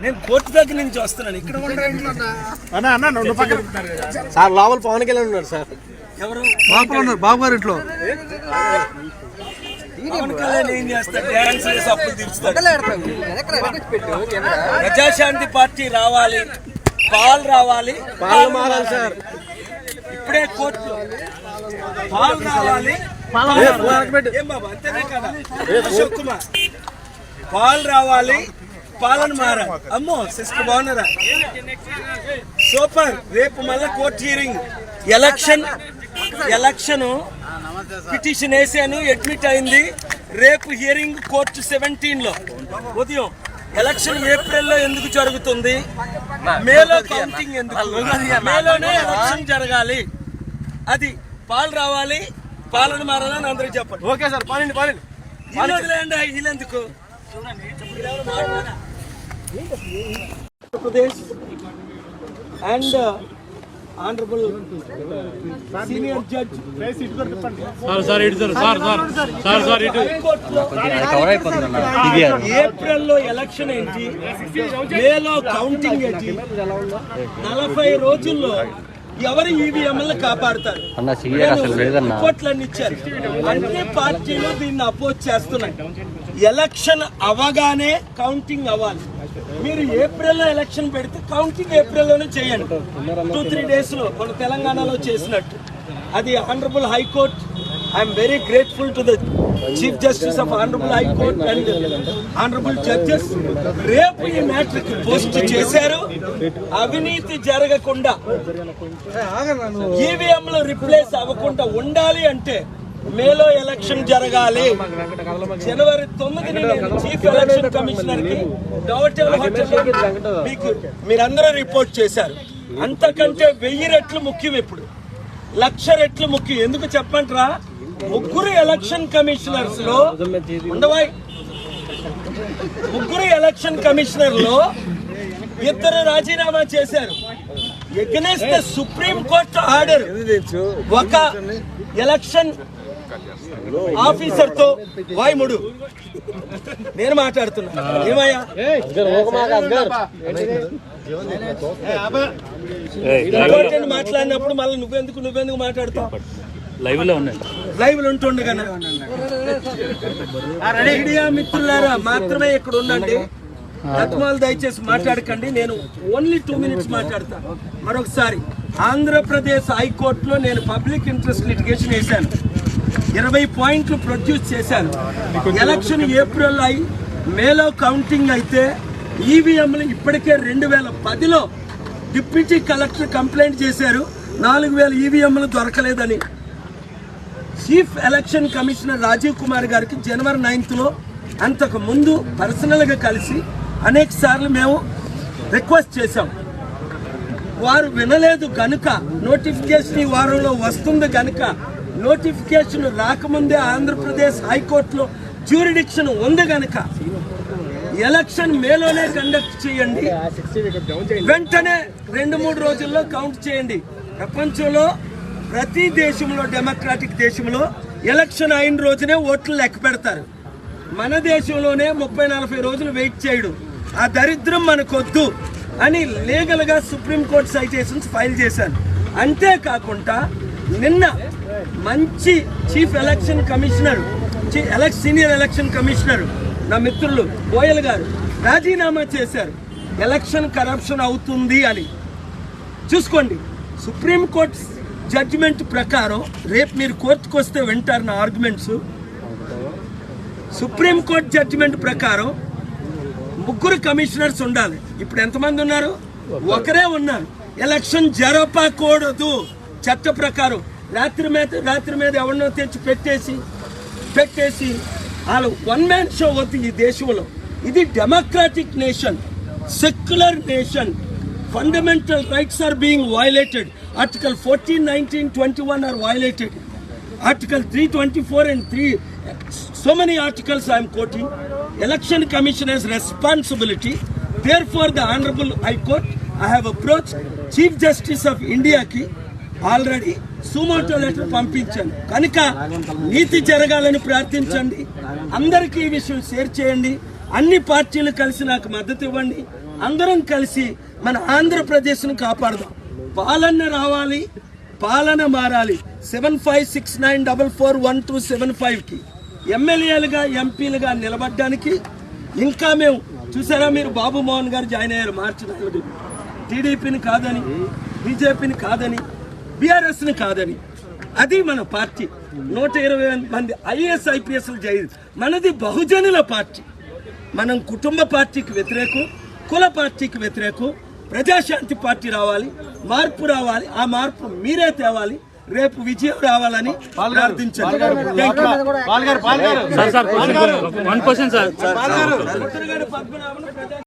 నేను కోర్టు దగ్గర నుంచి వస్తున్నాను. ఇక్కడ సార్ లోపల పవన్ కళ్యాణ్ ఉన్నారు సార్. ఎవరు బాబు గారు ఇంట్లో పవన్ కళ్యాణ్ ఏం చేస్తాడు? డ్యాన్స్ చేసి అప్పులు తీర్చుతాడు. ప్రజాశాంతి పార్టీ రావాలి, పాలు రావాలి, పాలు మారాలి సార్. ఇప్పుడే కోర్టు పాలు రావాలి, ఏం బాబా అంతేనే కదా అశోక్ కుమార్, పాలు రావాలి, పాలన మారాలి. అమ్మో సిస్టర్ బాగున్నారా? సూపర్. రేపు మళ్ళీ కోర్టు హియరింగ్. ఎలక్షన్ పిటిషన్ వేసాను, అడ్మిట్ అయింది. రేపు హియరింగ్ కోర్టు 17లో ఉదయం. ఎలక్షన్ ఏప్రిల్లో ఎందుకు జరుగుతుంది? మేలో కౌంటింగ్ ఎందుకు? మేలోనే ఎలక్షన్ జరగాలి. అది పాలు రావాలి, పాలన మారాలని అందరికి చెప్పండి. ఓకే సార్, పాలండి పాలండి. వదిలేండి వీళ్ళెందుకు? Andhra Pradesh and honourable senior judge ఏప్రిల్లో ఎలక్షన్ ఏంటి, మేలో కౌంటింగ్ ఏంటి? 40 రోజుల్లో ఎవరు ఈవీఎంలు కాపాడుతారు? రిపోర్ట్లన్నీ ఇచ్చారు. అన్ని పార్టీలు దీన్ని అపోజ్ చేస్తున్నాయి. ఎలక్షన్ అవగానే కౌంటింగ్ అవ్వాలి. మీరు ఏప్రిల్లో ఎలక్షన్ పెడితే కౌంటింగ్ ఏప్రిల్లోనే చేయండి, 2-3 days లో మన తెలంగాణలో చేసినట్టు. అది honourable high court. I'm very grateful to the chief justice of honourable high court and honourable judges. రేపు ఈ మ్యాట్రిక్ పోస్ట్ చేశారు. అవినీతి జరగకుండా, ఈవీఎంలు రిప్లేస్ అవ్వకుండా ఉండాలి అంటే మేలో ఎలక్షన్ జరగాలి. జనవరి 9ని నేను చీఫ్ ఎలక్షన్ కమిషనర్ కి మీకు మీరందరూ రిపోర్ట్ చేశారు. అంతకంటే 1000 రెట్లు ముఖ్యం, ఇప్పుడు 1,00,000 రెట్లు ముఖ్యం. ఎందుకు చెప్పంటారా? 3 ఎలక్షన్ కమిషనర్స్ లో ఉండవా? 3 ఎలక్షన్ కమిషనర్ లో 2 రాజీనామా చేశారు. Against the supreme court order. ఒక ఎలక్షన్ ఆఫీసర్ తో వాయిముడు నేను మాట్లాడుతున్నా. ఏమయ్యా మాట్లాడినప్పుడు మళ్ళీ నువ్వెందుకు మాట్లాడుతావు? లైవ్ లో ఉంటుండగా మీడియా మిత్రులారా మాత్రమే ఇక్కడ ఉండండి. రత్నాలు దయచేసి మాట్లాడకండి. నేను ఓన్లీ 2 minutes మాట్లాడతా. మరొకసారి, ఆంధ్రప్రదేశ్ హైకోర్టులో నేను పబ్లిక్ ఇంట్రెస్ట్ లిటిగేషన్ వేశాను. 20 పాయింట్లు ప్రొడ్యూస్ చేశాను. ఎలక్షన్ ఏప్రిల్ అయి మేలో కౌంటింగ్ అయితే ఈవీఎంలు ఇప్పటికే 2010లో డిప్యూటీ కలెక్టర్ కంప్లైంట్ చేశారు 4000 ఈవీఎంలు దొరకలేదని. Chief election commissioner Rajiv Kumar గారికి జనవరి 9th అంతకు ముందు పర్సనల్గా కలిసి అనేక సార్లు మేము రిక్వెస్ట్ చేశాం. వారు వినలేదు కనుక నోటిఫికేషన్ ఈ వారంలో వస్తుంది కనుక నోటిఫికేషన్ రాకముందే ఆంధ్రప్రదేశ్ హైకోర్టులో జ్యూరిడిక్షన్ ఉంది కనుక ఎలక్షన్ మేలోనే కండక్ట్ చేయండి, వెంటనే 2-3 రోజుల్లో కౌంట్ చేయండి. ప్రపంచంలో ప్రతి దేశంలో, డెమోక్రాటిక్ దేశంలో ఎలక్షన్ అయిన రోజునే ఓట్లు లెక్క పెడతారు. మన దేశంలోనే 30-40 రోజులు వెయిట్ చేయడం. ఆ దరిద్రం మనకొద్దు అని లీగల్గా సుప్రీంకోర్టు సైటేషన్స్ ఫైల్ చేశాను. అంతేకాకుండా నిన్న మంచి chief election commissioner, senior election commissioner నా మిత్రులు గోయల్ గారు రాజీనామా చేశారు. ఎలక్షన్ కరప్షన్ అవుతుంది అని. చూసుకోండి, సుప్రీంకోర్టు జడ్జిమెంట్ ప్రకారం రేపు మీరు కోర్టుకు వస్తే వింటారు నా ఆర్గ్యుమెంట్స్. సుప్రీంకోర్టు జడ్జిమెంట్ ప్రకారం 3 కమిషనర్స్ ఉండాలి. ఇప్పుడు ఎంతమంది ఉన్నారు? ఒకరే ఉన్నారు. ఎలక్షన్ జరపకూడదు చట్ట ప్రకారం. రాత్రి మీద ఎవరినో తెచ్చి పెట్టేసి వాళ్ళు 1 man షో వద్దు ఈ దేశంలో. ఇది democratic nation, secular nation. Fundamental rights are being violated. Article 14, 19, 21 are violated. Article 324 and 3, so many articles I am quoting. Election Commission has responsibility. Therefore, the Honorable High Court, I have approached Chief Justice of India ki already sumoto letter పంపించాను. కనుక నీతి జరగాలని ప్రార్థించండి. అందరికీ ఈ విషయం share చేయండి. అన్ని పార్టీలు కలిసి నాకు మద్దతు ఇవ్వండి. అందరం కలిసి మన ఆంధ్రప్రదేశ్ను కాపాడదాం. పాలన రావాలి, పాలన మారాలి. 7569441275కి ఎమ్మెల్యేలుగా ఎంపీలుగా నిలబడ్డానికి ఇంకా మేము చూసారా, మీరు బాబు మోహన్ గారు జాయిన్ అయ్యారు మార్చి 4. టీడీపీని కాదని, బీజేపీని కాదని, బీఆర్ఎస్ని కాదని. అది మన పార్టీ. 120 మంది ఐఏఎస్ ఐపీఎస్లు జైలు. మనది బహుజనుల పార్టీ. మనం కుటుంబ పార్టీకి వ్యతిరేకం, కుల పార్టీకి వ్యతిరేకం. ప్రజాశాంతి పార్టీ రావాలి, మార్పు రావాలి. ఆ మార్పు మీరే తేవాలి. రేపు విజయం రావాలని ప్రార్థించండి.